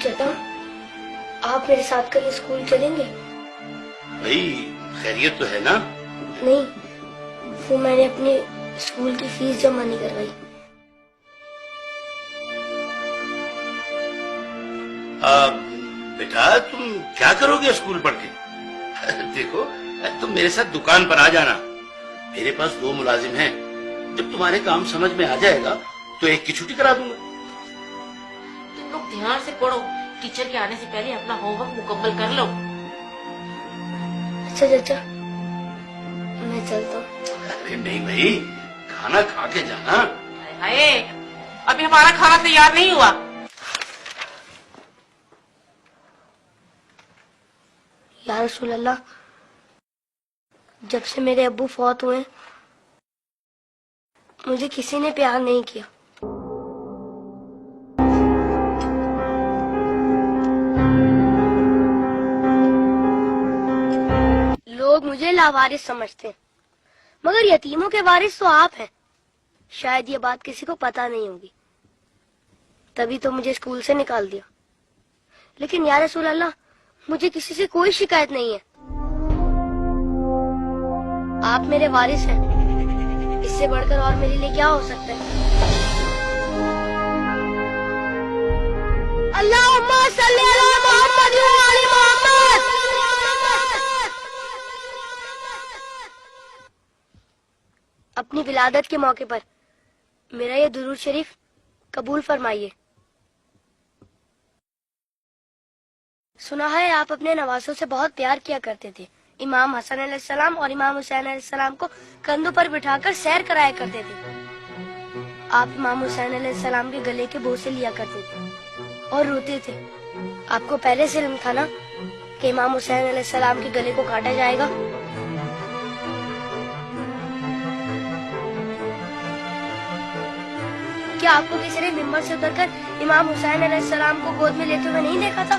چچا آپ میرے ساتھ کل اسکول چلیں گے؟ بھائی خیریت تو ہے نا؟ نہیں، وہ میں نے اپنی اسکول کی فیس جمع نہیں کروائی۔ بیٹا تم کیا کرو گے اسکول پڑھ کے؟ دیکھو تم میرے ساتھ دکان پر آ جانا، میرے پاس 2 ملازم ہیں، جب تمہارے کام سمجھ میں آ جائے گا تو ایک کی چھٹی کرا دوں گا۔ تم لوگ دھیان سے پڑھو، ٹیچر کے آنے سے پہلے اپنا ہوم ورک مکمل کر لو۔ اچھا چچا میں چلتا ہوں۔ ارے نہیں بھائی، کھانا کھا کے جانا۔ ہائے ابھی ہمارا کھانا تیار نہیں ہوا۔ یا رسول اللہ، جب سے میرے ابو فوت ہوئے مجھے کسی نے پیار نہیں کیا۔ لوگ مجھے لاوارث سمجھتے ہیں، مگر یتیموں کے وارث تو آپ ہیں۔ شاید یہ بات کسی کو پتا نہیں ہوگی، تبھی تو مجھے اسکول سے نکال دیا۔ لیکن یا رسول اللہ، مجھے کسی سے کوئی شکایت نہیں ہے۔ آپ میرے وارث ہیں، اس سے بڑھ کر اور میرے لیے کیا ہو سکتا ہے؟ اللہم صلی علی محمد و علی محمد۔ اپنی ولادت کے موقع پر میرا یہ درود شریف قبول فرمائیے۔ سنا ہے آپ اپنے نوازوں سے بہت پیار کیا کرتے تھے۔ امام حسن علیہ السلام اور امام حسین علیہ السلام کو کندھوں پر بٹھا کر سیر کرایا کرتے تھے۔ آپ امام حسین علیہ السلام کے گلے کے بوسے لیا کرتے تھے اور روتے تھے۔ آپ کو پہلے سے علم تھا نا کہ امام حسین علیہ السلام کے گلے کو کاٹا جائے گا؟ کیا آپ کو کسی نے ممبر سے اتر کر امام حسین علیہ السلام کو گود میں لیتے ہوئے نہیں دیکھا تھا؟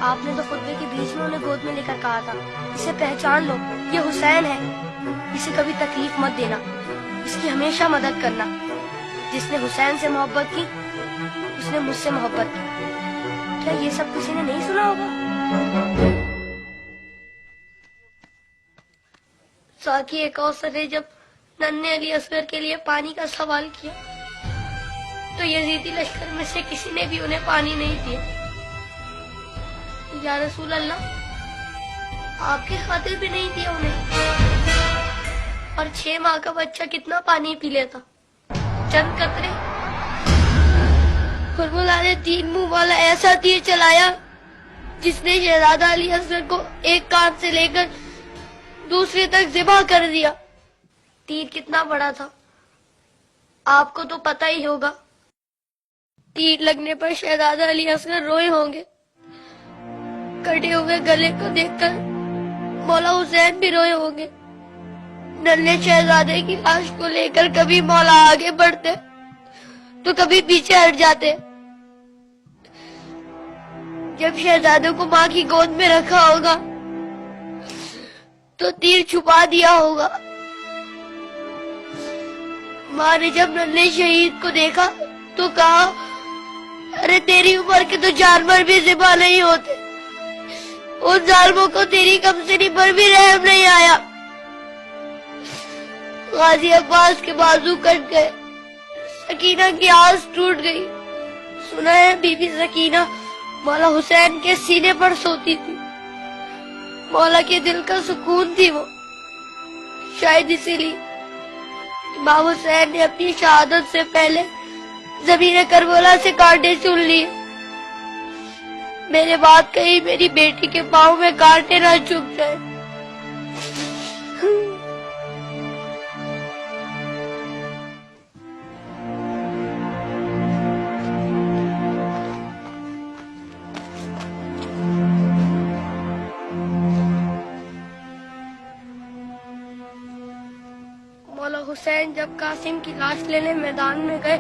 آپ نے تو خطبے کے بیچ میں انہیں گود میں لے کر کہا تھا، اسے پہچان لو، یہ حسین ہے، اسے کبھی تکلیف مت دینا، اس کی ہمیشہ مدد کرنا۔ جس نے حسین سے محبت کی اس نے مجھ سے محبت کی۔ کیا یہ سب کسی نے نہیں سنا ہوگا؟ ساقی کوثر نے جب ننھے علی اصغر کے لیے پانی کا سوال کیا تو یزیدی لشکر میں سے کسی نے بھی انہیں پانی نہیں دیا۔ یا رسول اللہ، آپ کی خاطر بھی نہیں دیا انہیں۔ اور 6 ماہ کا بچہ کتنا پانی پی لیتا؟ چند قطرے۔ حرملہ نے 3 منہ والا ایسا تیر چلایا جس نے شہزادہ علی اصغر کو ایک کان سے لے کر دوسرے تک ذبح کر دیا۔ تیر کتنا بڑا تھا آپ کو تو پتہ ہی ہوگا۔ تیر لگنے پر شہزادہ علی اصغر روئے ہوں گے۔ کٹے ہوئے گلے کو دیکھ کر مولا حسین بھی روئے ہوں گے۔ ننھے شہزادے کی لاش کو لے کر کبھی مولا آگے بڑھتے تو کبھی پیچھے ہٹ جاتے۔ جب شہزادے کو ماں کی گود میں رکھا ہوگا تو تیر چھپا دیا ہوگا۔ ماں نے جب ننھے شہید کو دیکھا تو کہا، ارے تیری عمر کے تو جانور بھی ذبح نہیں ہوتے، ان ظالموں کو تیری کمسنی پر بھی رحم نہیں آیا۔ غازی عباس کے بازو کٹ گئے، سکینہ کی آس ٹوٹ گئی۔ سنا ہے بی بی سکینہ مولا حسین کے سینے پر سوتی تھی، مولا کے دل کا سکون تھی وہ۔ شاید اسی لیے امام حسین نے اپنی شہادت سے پہلے زمین کربلا سے کانٹے چن لیے۔ میرے بات کہیں میری بیٹی کے پاؤں میں کانٹے نہ چبھ جائے۔ مولا حسین جب قاسم کی لاش لینے میدان میں گئے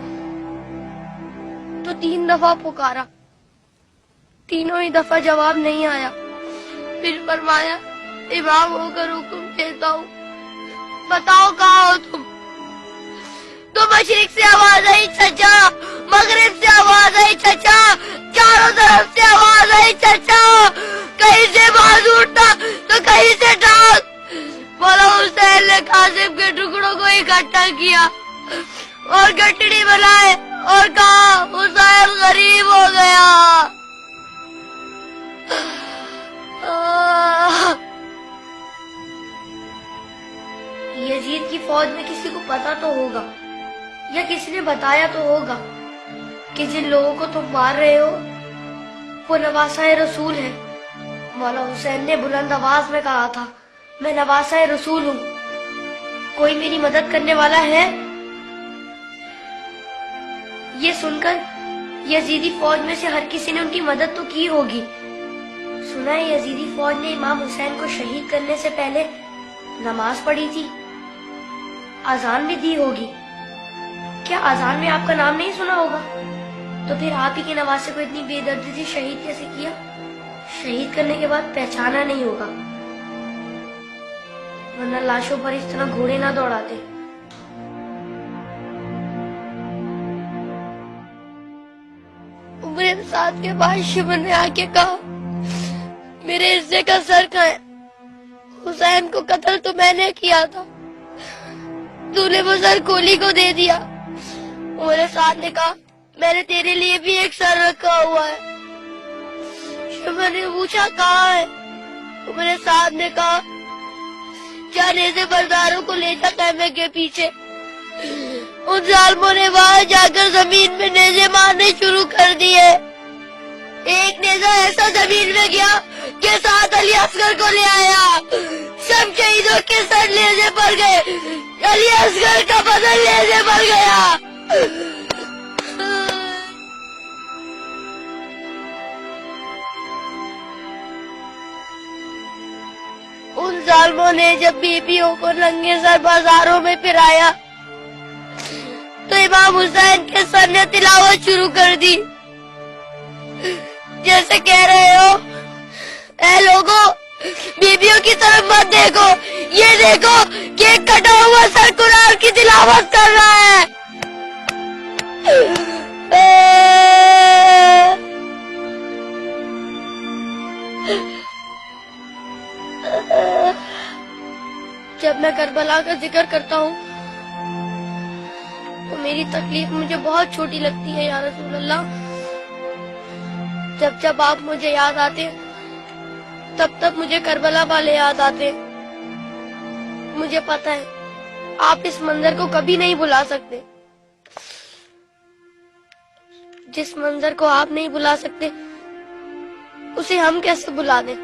تو 3 دفعہ پکارا، تینوں ہی دفعہ جواب نہیں آیا۔ پھر فرمایا، امام ہو کر حکم دیتا ہوں، بتاؤ کہاں ہو تم؟ تو مشرق سے آواز آئی چچا، مغرب سے آواز آئی چچا، چاروں طرف گٹڑی بنائے اور کہا حسین غریب ہو گیا. یزید کی فوج میں کسی کو پتا تو ہوگا یا کسی نے بتایا تو ہوگا کہ جن لوگوں کو تم مار رہے ہو وہ نواسۂ رسول ہے. مولا حسین نے بلند آواز میں کہا تھا میں نواسۂ رسول ہوں, کوئی میری مدد کرنے والا ہے؟ یہ سن کر یزیدی فوج میں سے ہر کسی نے ان کی مدد تو کی ہوگی. سنا ہے یزیدی فوج نے امام حسین کو شہید کرنے سے پہلے نماز پڑھی تھی, اذان بھی دی ہوگی. کیا اذان میں آپ کا نام نہیں سنا ہوگا؟ تو پھر آپ ہی کے نواسے کو اتنی بے دردی سے شہید کیسے کیا؟ شہید کرنے کے بعد پہچانا نہیں ہوگا, ورنہ لاشوں پر اس طرح گھوڑے نہ دوڑاتے. عمر سعد کے بعد شمر نے آ کے کہا میرے حصے کا سر کھائیں, حسین کو قتل تو میں نے کیا تھا, تو نے وہ سر کولی کو دے دیا. عمر سعد نے کہا میں نے تیرے لیے بھی ایک سر رکھا ہوا ہے. شمر نے پوچھا کہاں ہے؟ عمر سعد نے کہا جانے سے برداروں کو لے جا خیمے کے پیچھے. ان ظالموں نے وہاں جا کر زمین میں نیزے مارنے شروع کر دیے. ایک نیزہ ایسا زمین میں گیا کہ ساتھ علی اصغر کو لے آیا. سب شہیدوں کے سر نیزے پر گئے, علی اصغر کا بدن نیزے پر گیا. ان ظالموں نے جب بیویوں کو ننگے سر بازاروں میں پھرایا تو امام حسین کے سر نے تلاوت شروع کر دی, جیسے کہہ رہے ہو اے لوگو بیویوں کی طرف مت دیکھو, یہ دیکھو کہ ایک کٹا ہوا سر قرآن کی تلاوت کر رہا ہے. جب میں کربلا کا ذکر کرتا ہوں تو میری تکلیف مجھے بہت چھوٹی لگتی ہے یا رسول اللہ. جب آپ مجھے یاد آتے تب مجھے کربلا والے یاد آتے. مجھے پتا ہے آپ اس منظر کو کبھی نہیں بھلا سکتے. جس منظر کو آپ نہیں بھلا سکتے اسے ہم کیسے بھلا دیں؟